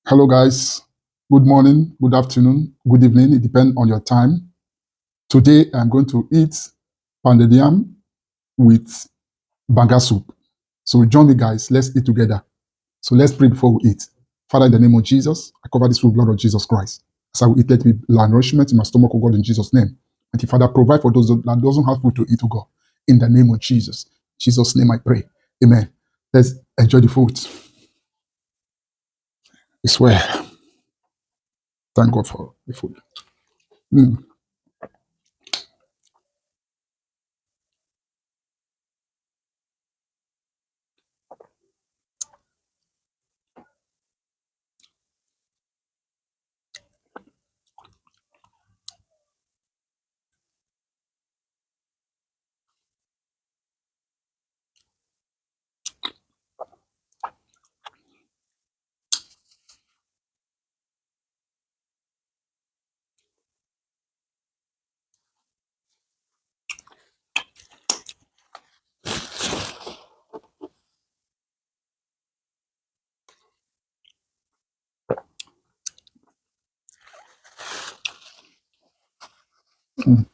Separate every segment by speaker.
Speaker 1: Hello, guys. Good morning, good afternoon, good evening. It depends on your time. Today, I'm going to eat pounded yam with banga soup. So join me, guys. Let's eat together. So let's pray before we eat. Father, in the name of Jesus, I cover this with the blood of Jesus Christ. As I will eat, let me nourishment in my stomach, oh God, in Jesus' name. And Father, provide for those that doesn't have food to eat, oh God, in the name of Jesus. In Jesus' name I pray. Amen. Let's enjoy the food. I swear. Thank God for the food. Mm. Mm.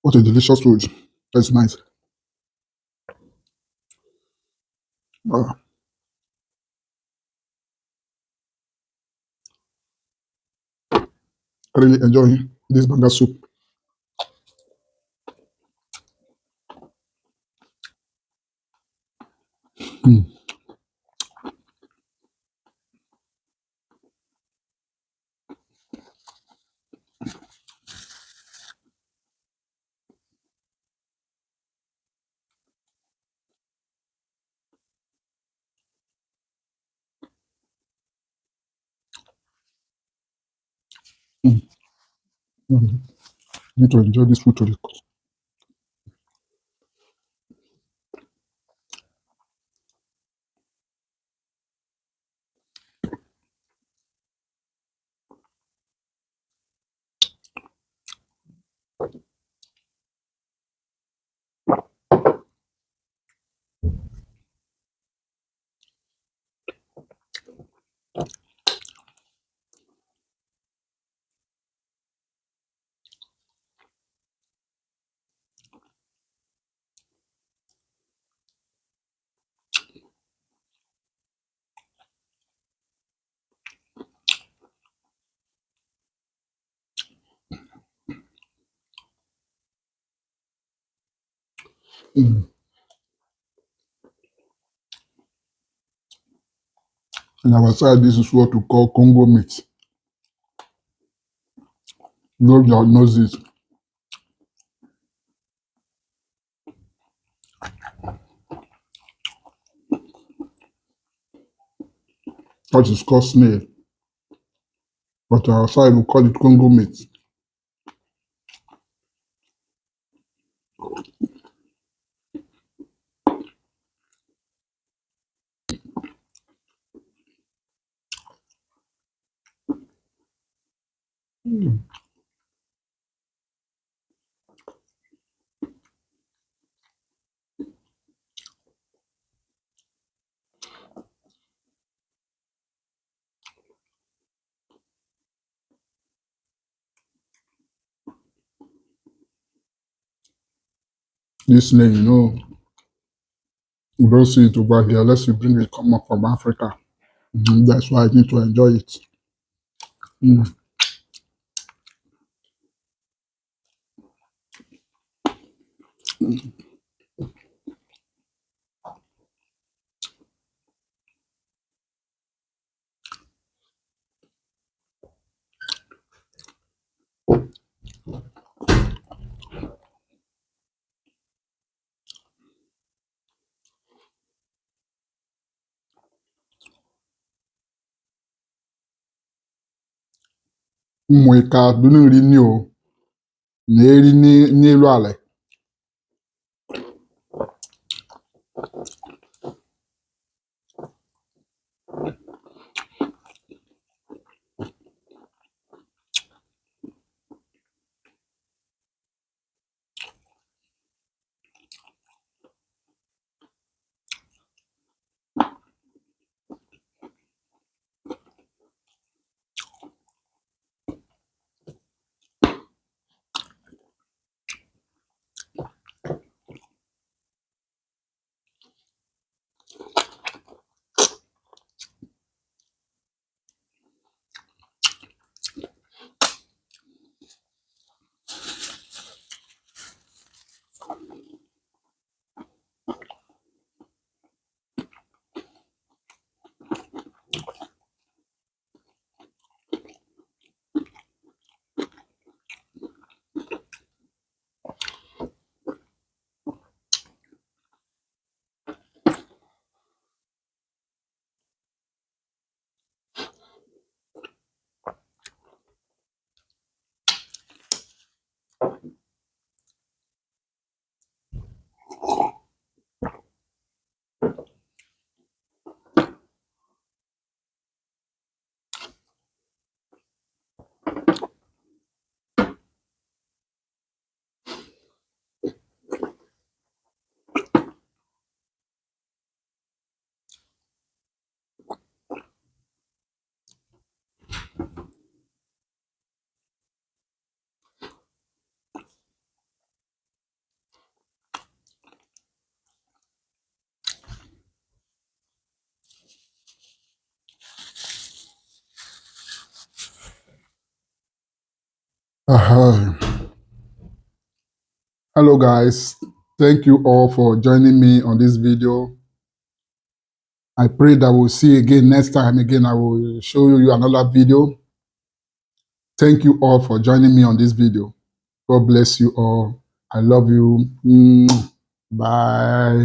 Speaker 1: What a delicious food. That's nice. Ah, I really enjoy this banga soup. Mm. Mm. Mm. Need to enjoy this food to the mm. In our side, this is what we call Congo meat. Those that knows it. That is called snail. but outside we call it Congo meat. This name, you don't see it over here unless you bring it come up from Africa. That's why I need to enjoy it. Mm. Ụmụ ike adụna nri nni o na-eri n'elu ala. Uh-huh. Hello guys, thank you all for joining me on this video. I pray that we'll see you again next time. Again, I will show you another video. Thank you all for joining me on this video. God bless you all. I love you. Bye.